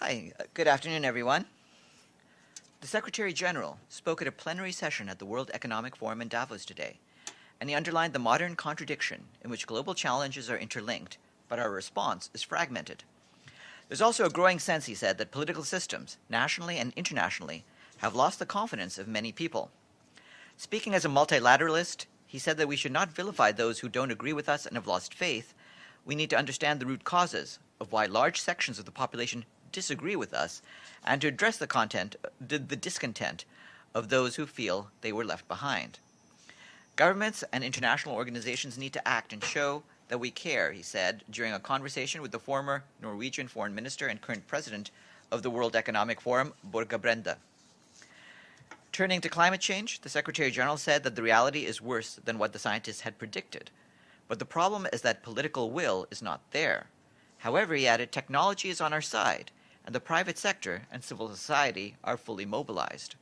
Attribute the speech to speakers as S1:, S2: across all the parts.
S1: Hi, good afternoon, everyone. The Secretary General spoke at a plenary session at the World Economic Forum in Davos today, and he underlined the modern contradiction in which global challenges are interlinked, but our response is fragmented. There's also a growing sense, he said, that political systems, nationally and internationally, have lost the confidence of many people. Speaking as a multilateralist, he said that we should not vilify those who don't agree with us and have lost faith. We need to understand the root causes of why large sections of the population disagree with us, and to address the discontent of those who feel they were left behind. Governments and international organizations need to act and show that we care, he said, during a conversation with the former Norwegian foreign minister and current president of the World Economic Forum, Børge Brende. Turning to climate change, the Secretary General said that the reality is worse than what the scientists had predicted. But the problem is that political will is not there. However, he added, technology is on our side, and the private sector and civil society are fully mobilized.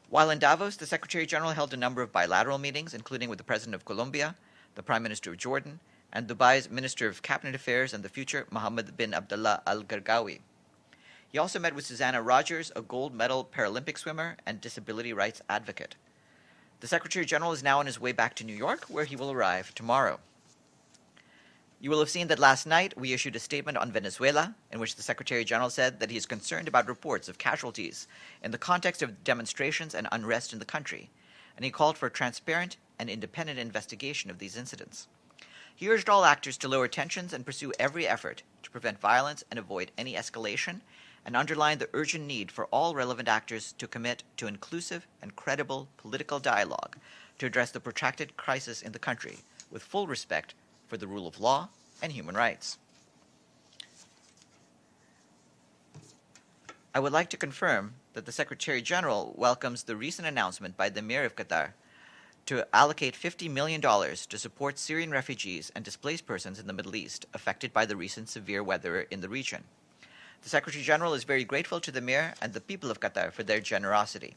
S1: While in Davos, the Secretary General held a number of bilateral meetings, including with the President of Colombia, the Prime Minister of Jordan, and Dubai's Minister of Cabinet Affairs and the future Mohammed bin Abdullah Al Gargawi. He also met with Susanna Rogers, a gold medal Paralympic swimmer and disability rights advocate. The Secretary General is now on his way back to New York, where he will arrive tomorrow. You will have seen that last night we issued a statement on Venezuela, in which the Secretary General said that he is concerned about reports of casualties in the context of demonstrations and unrest in the country, and he called for a transparent and independent investigation of these incidents. He urged all actors to lower tensions and pursue every effort to prevent violence and avoid any escalation, and underlined the urgent need for all relevant actors to commit to inclusive and credible political dialogue to address the protracted crisis in the country with full respect for the rule of law and human rights. I would like to confirm that the Secretary General welcomes the recent announcement by the Emir of Qatar to allocate $50 million to support Syrian refugees and displaced persons in the Middle East affected by the recent severe weather in the region. The Secretary General is very grateful to the Emir and the people of Qatar for their generosity.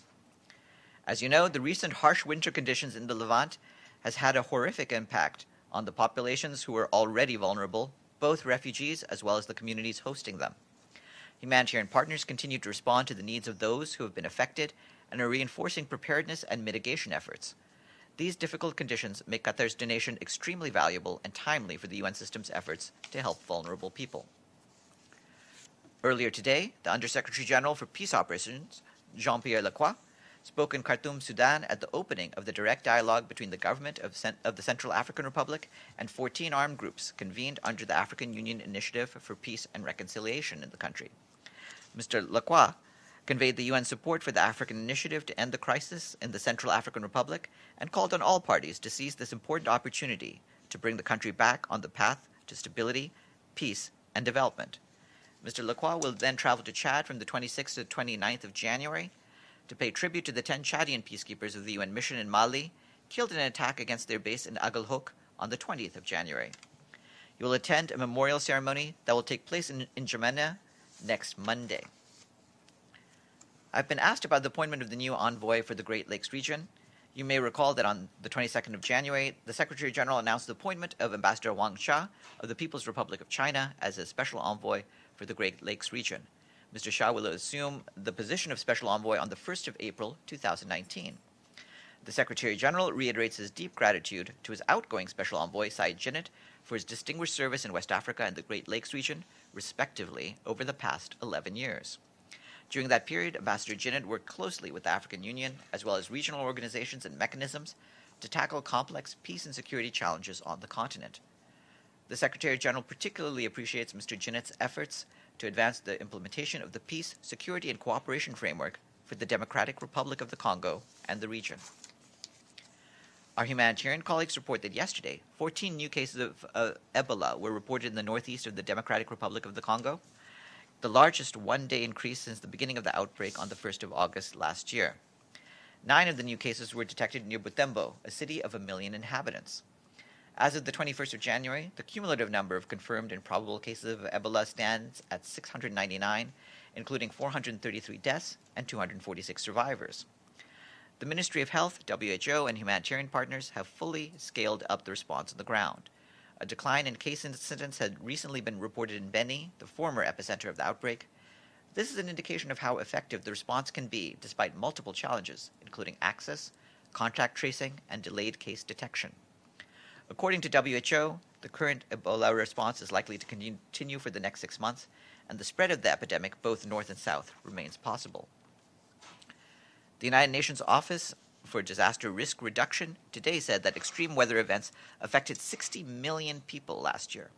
S1: As you know, the recent harsh winter conditions in the Levant has had a horrific impact on the populations who are already vulnerable, both refugees as well as the communities hosting them. Humanitarian partners continue to respond to the needs of those who have been affected and are reinforcing preparedness and mitigation efforts. These difficult conditions make Qatar's donation extremely valuable and timely for the UN system's efforts to help vulnerable people. Earlier today, the Undersecretary General for Peace Operations, Jean-Pierre Lacroix, spoke in Khartoum, Sudan at the opening of the direct dialogue between the government of the Central African Republic and 14 armed groups convened under the African Union Initiative for Peace and Reconciliation in the country. Mr. Lacroix conveyed the UN support for the African Initiative to end the crisis in the Central African Republic and called on all parties to seize this important opportunity to bring the country back on the path to stability, peace, and development. Mr. Lacroix will then travel to Chad from the 26th to 29th of January to pay tribute to the 10 Chadian peacekeepers of the UN mission in Mali, killed in an attack against their base in Agalhouk on the 20th of January. He will attend a memorial ceremony that will take place in N'Djamena next Monday. I've been asked about the appointment of the new envoy for the Great Lakes region. You may recall that on the 22nd of January, the Secretary General announced the appointment of Ambassador Wang Xia of the People's Republic of China as a special envoy for the Great Lakes region. Mr. Xia will assume the position of Special Envoy on the 1st of April 2019. The Secretary General reiterates his deep gratitude to his outgoing Special Envoy, Syed Djinnit, for his distinguished service in West Africa and the Great Lakes region, respectively, over the past 11 years. During that period, Ambassador Djinnit worked closely with the African Union, as well as regional organizations and mechanisms, to tackle complex peace and security challenges on the continent. The Secretary General particularly appreciates Mr. Djinnit's efforts to advance the implementation of the Peace, Security, and Cooperation Framework for the Democratic Republic of the Congo and the region. Our humanitarian colleagues report that yesterday, 14 new cases of Ebola were reported in the northeast of the Democratic Republic of the Congo, the largest one-day increase since the beginning of the outbreak on the 1st of August last year. 9 of the new cases were detected near Butembo, a city of 1 million inhabitants. As of the 21st of January, the cumulative number of confirmed and probable cases of Ebola stands at 699, including 433 deaths and 246 survivors. The Ministry of Health, WHO, and humanitarian partners have fully scaled up the response on the ground. A decline in case incidents had recently been reported in Beni, the former epicenter of the outbreak. This is an indication of how effective the response can be despite multiple challenges, including access, contact tracing, and delayed case detection. According to WHO, the current Ebola response is likely to continue for the next 6 months, and the spread of the epidemic, both north and south, remains possible. The United Nations Office for Disaster Risk Reduction today said that extreme weather events affected 60 million people last year.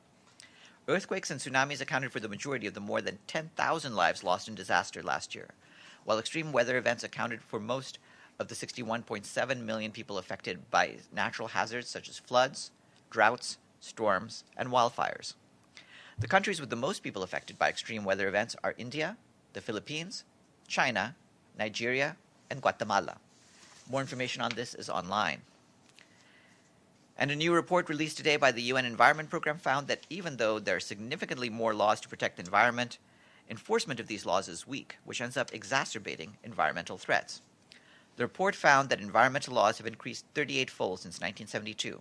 S1: Earthquakes and tsunamis accounted for the majority of the more than 10,000 lives lost in disaster last year, while extreme weather events accounted for most of the 61.7 million people affected by natural hazards such as floods, droughts, storms, and wildfires. The countries with the most people affected by extreme weather events are India, the Philippines, China, Nigeria, and Guatemala. More information on this is online. And a new report released today by the UN Environment Programme found that even though there are significantly more laws to protect the environment, enforcement of these laws is weak, which ends up exacerbating environmental threats. The report found that environmental laws have increased 38-fold since 1972.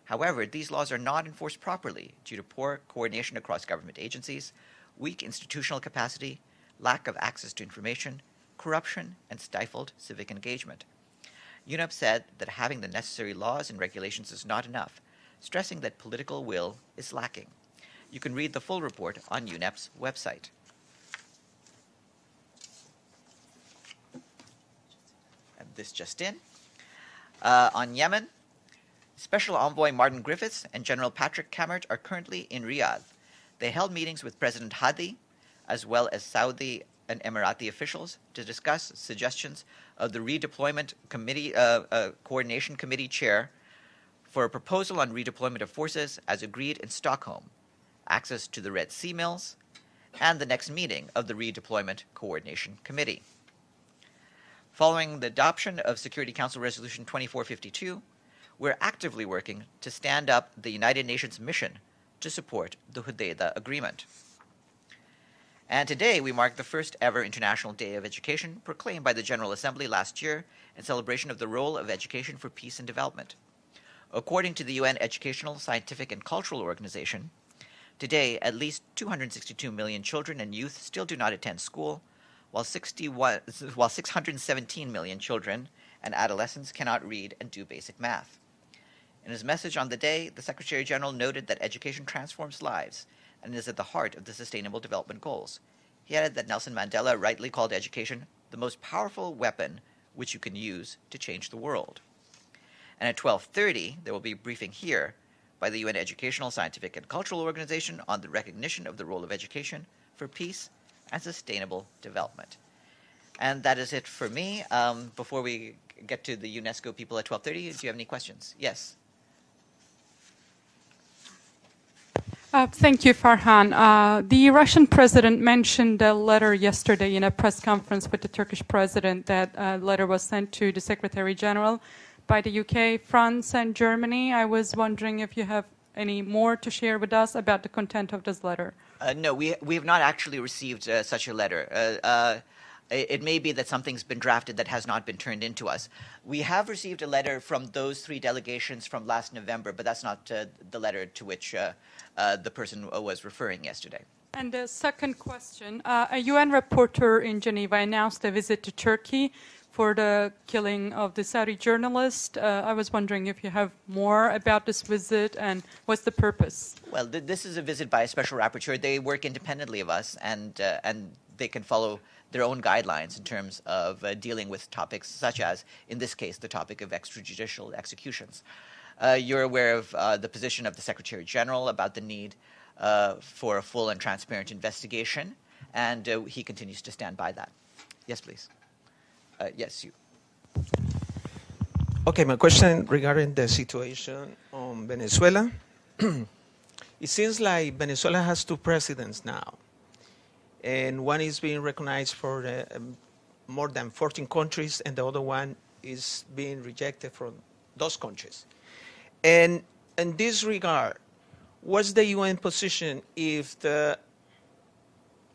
S1: However, these laws are not enforced properly due to poor coordination across government agencies, weak institutional capacity, lack of access to information, corruption, and stifled civic engagement. UNEP said that having the necessary laws and regulations is not enough, stressing that political will is lacking. You can read the full report on UNEP's website. And this just in. On Yemen, Special Envoy Martin Griffiths and General Patrick Camert are currently in Riyadh. They held meetings with President Hadi, as well as Saudi and Emirati officials, to discuss suggestions of the Redeployment Committee, Coordination Committee chair for a proposal on redeployment of forces as agreed in Stockholm, access to the Red Sea mills, and the next meeting of the Redeployment Coordination Committee. Following the adoption of Security Council Resolution 2452, we're actively working to stand up the United Nations mission to support the Hudaydah Agreement. And today we mark the first ever International Day of Education proclaimed by the General Assembly last year in celebration of the role of education for peace and development. According to the UN Educational, Scientific, and Cultural Organization, today at least 262 million children and youth still do not attend school, while 617 million children and adolescents cannot read and do basic math. In his message on the day, the Secretary General noted that education transforms lives and is at the heart of the Sustainable Development Goals. He added that Nelson Mandela rightly called education the most powerful weapon which you can use to change the world. And at 12:30, there will be a briefing here by the UN Educational, Scientific, and Cultural Organization on the recognition of the role of education for peace and sustainable development. And that is it for me. Before we get to the UNESCO people at 12:30, do you have any questions? Yes.
S2: Thank you, Farhan. The Russian president mentioned a letter yesterday in a press conference with the Turkish president. That letter was sent to the Secretary General by the UK, France, and Germany. I was wondering if you have any more to share with us about the content of this letter.
S1: No, we have not actually received such a letter. It may be that something's been drafted that has not been turned into us. We have received a letter from those three delegations from last November, but that's not the letter to which the person was referring yesterday.
S2: And the second question, a UN reporter in Geneva announced a visit to Turkey for the killing of the Saudi journalist. I was wondering if you have more about this visit and what's the purpose?
S1: Well, this is a visit by a special rapporteur. They work independently of us, and they can follow their own guidelines in terms of dealing with topics such as, in this case, the topic of extrajudicial executions. You're aware of the position of the Secretary General about the need for a full and transparent investigation, and he continues to stand by that. Yes, please. Yes, you.
S3: Okay, my question regarding the situation on Venezuela. It seems like Venezuela has two presidents now, and one is being recognized for more than 14 countries, and the other one is being rejected from those countries. And in this regard, what's the UN position if the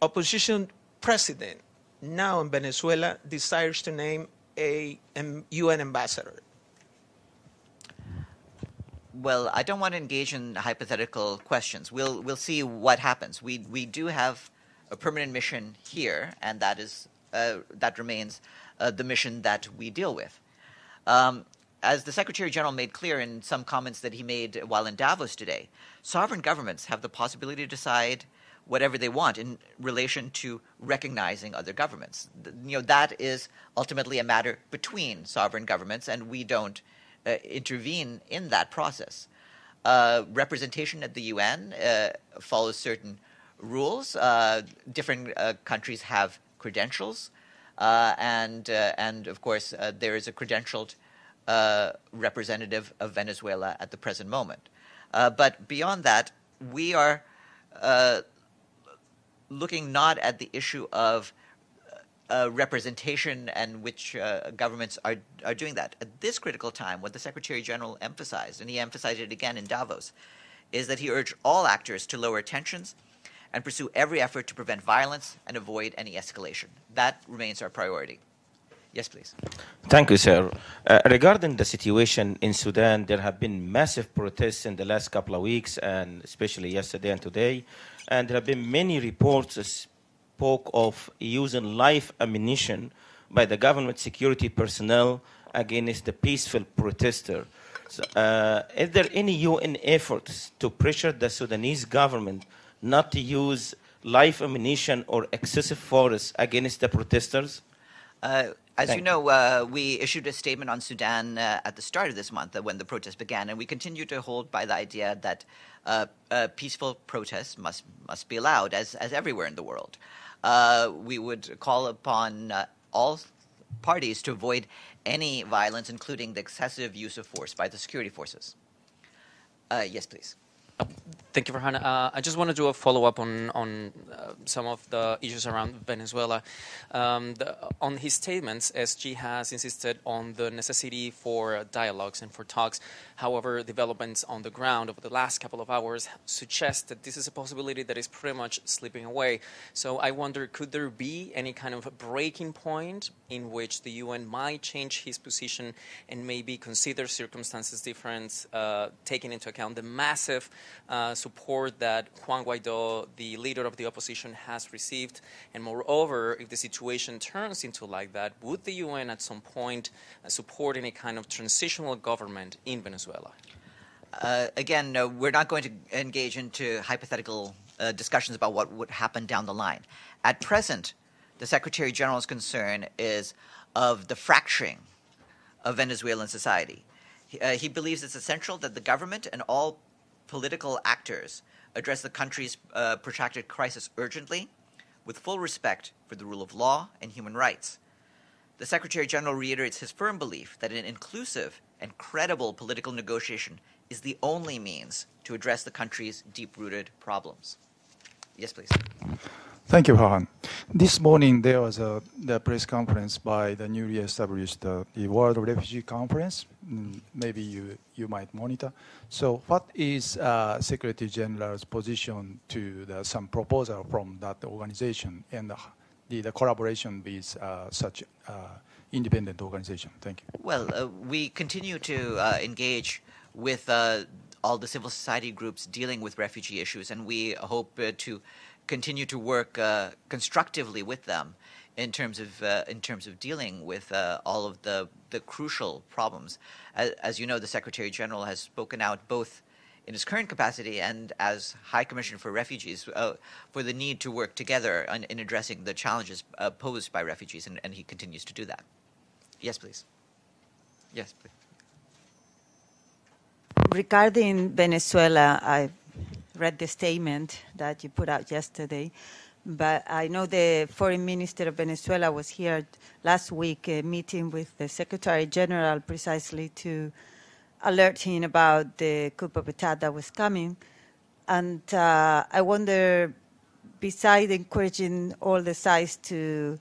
S3: opposition president now in Venezuela desires to name a UN ambassador?
S1: Well, I don't want to engage in hypothetical questions. We'll see what happens. We do have a permanent mission here, and that remains the mission that we deal with. As the Secretary General made clear in some comments that he made while in Davos today, sovereign governments have the possibility to decide whatever they want in relation to recognizing other governments. That is ultimately a matter between sovereign governments, and we don't intervene in that process. Representation at the UN follows certain rules. Different countries have credentials, and of course there is a credentialed representative of Venezuela at the present moment. But beyond that, we are looking not at the issue of representation and which governments are doing that. At this critical time, what the Secretary General emphasized, and he emphasized it again in Davos, is that he urged all actors to lower tensions and pursue every effort to prevent violence and avoid any escalation. That remains our priority. Yes, please.
S4: Thank you, sir. Regarding the situation in Sudan, there have been massive protests in the last couple of weeks, and especially yesterday and today. And there have been many reports that spoke of using live ammunition by the government security personnel against the peaceful protester. So, is there any UN efforts to pressure the Sudanese government not to use live ammunition or excessive force against the protesters?
S1: As you know, we issued a statement on Sudan at the start of this month when the protests began, and we continue to hold by the idea that peaceful protests must be allowed, as everywhere in the world. We would call upon all parties to avoid any violence, including the excessive use of force by the security forces. Yes, please.
S5: Thank you, Farhan. I just want to do a follow-up on some of the issues around Venezuela. On his statements, SG has insisted on the necessity for dialogues and for talks. However, developments on the ground over the last couple of hours suggest that this is a possibility that is pretty much slipping away. So I wonder, could there be any kind of a breaking point in which the UN might change his position and maybe consider circumstances different, taking into account the massive support that Juan Guaido, the leader of the opposition, has received? And moreover, if the situation turns into like that, would the UN at some point support any kind of transitional government in Venezuela?
S1: Again, we're not going to engage into hypothetical discussions about what would happen down the line. At present, the Secretary General's concern is of the fracturing of Venezuelan society. He believes it's essential that the government and all political actors address the country's protracted crisis urgently, with full respect for the rule of law and human rights. The Secretary General reiterates his firm belief that an inclusive and credible political negotiation is the only means to address the country's deep-rooted problems. Yes, please.
S6: Thank you, Farhan. This morning there was the press conference by the newly established the World Refugee Conference. Maybe you might monitor. So what is Secretary General's position to some proposal from that organization and the collaboration with such independent organization? Thank you.
S1: Well, we continue to engage with all the civil society groups dealing with refugee issues, and we hope to continue to work constructively with them in terms of dealing with all of the crucial problems. As you know, the Secretary General has spoken out both in his current capacity and as High Commissioner for Refugees for the need to work together in addressing the challenges posed by refugees, and he continues to do that. Yes, please. Yes, please.
S7: Regarding Venezuela, I read the statement that you put out yesterday, but I know the foreign minister of Venezuela was here last week meeting with the Secretary General precisely to alert him about the coup d'etat that was coming. And I wonder, besides encouraging all the sides to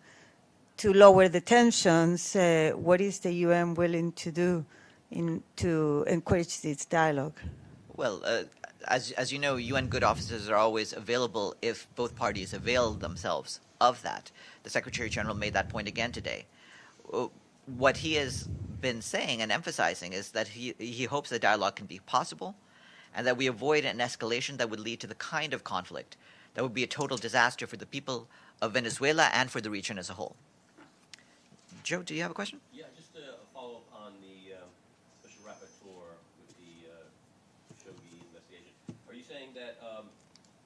S7: lower the tensions, what is the UN willing to do to encourage this dialogue?
S1: Well, as you know, UN good officers are always available if both parties avail themselves of that. The Secretary General made that point again today. What he has been saying and emphasizing is that he hopes the dialogue can be possible and that we avoid an escalation that would lead to the kind of conflict That would be a total disaster for the people of Venezuela and for the region as a whole. Joe, do you have a question?
S8: Yeah, just a follow-up on the special rapporteur with the Khashoggi investigation. Are you saying that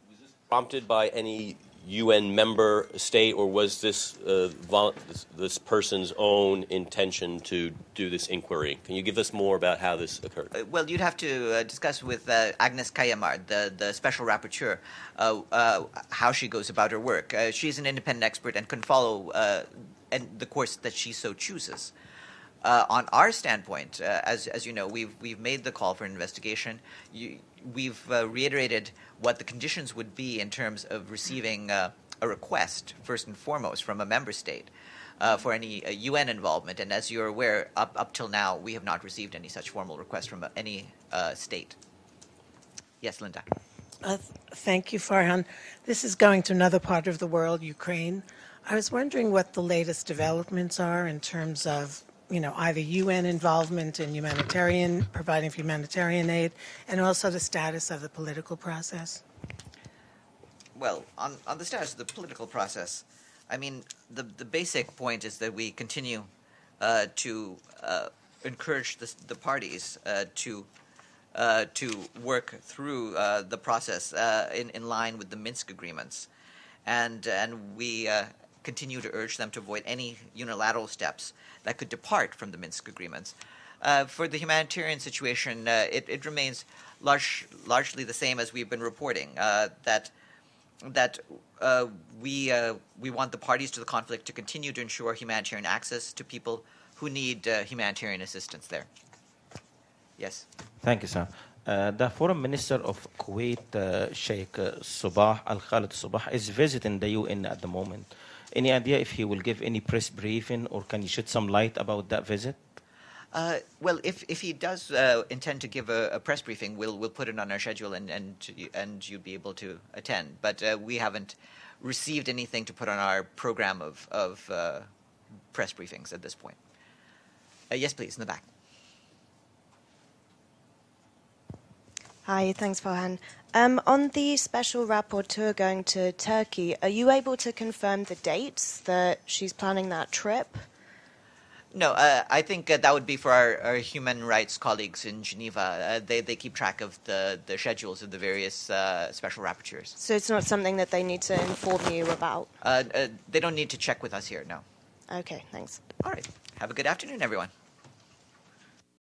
S8: was this prompted by any UN member state, or was this this person's own intention to do this inquiry? Can you give us more about how this occurred?
S1: Well, you'd have to discuss with Agnes Kayamar, the special rapporteur, how she goes about her work. She's an independent expert and can follow the course that she so chooses. On our standpoint, as you know, we've made the call for an investigation. We've reiterated what the conditions would be in terms of receiving a request, first and foremost, from a member state for any UN involvement. And as you're aware, up till now, we have not received any such formal request from any state. Yes, Linda.
S9: Thank you, Farhan. This is going to another part of the world, Ukraine. I was wondering what the latest developments are in terms of either UN involvement in providing humanitarian aid, and also the status of the political process.
S1: Well, on the status of the political process, I mean, the basic point is that we continue to encourage the parties to work through the process in line with the Minsk agreements, and we continue to urge them to avoid any unilateral steps that could depart from the Minsk agreements. For the humanitarian situation, it remains largely the same as we've been reporting, that we want the parties to the conflict to continue to ensure humanitarian access to people who need humanitarian assistance there. Yes.
S4: Thank you, sir. The Foreign Minister of Kuwait, Sheikh Sabah Al-Khalid Sabah, is visiting the UN at the moment. Any idea if he will give any press briefing, or can you shed some light about that visit?
S1: Well, if he does intend to give a press briefing, we'll put it on our schedule and you'll be able to attend. But we haven't received anything to put on our program of press briefings at this point. Yes, please, in the back.
S10: Hi, thanks, Farhan. On the special rapporteur going to Turkey, are you able to confirm the dates that she's planning that trip?
S1: No, I think that would be for our human rights colleagues in Geneva. They keep track of the schedules of the various special rapporteurs.
S10: So it's not something that they need to inform you about?
S1: They don't need to check with us here, no.
S10: Okay, thanks.
S1: All right. Have a good afternoon, everyone.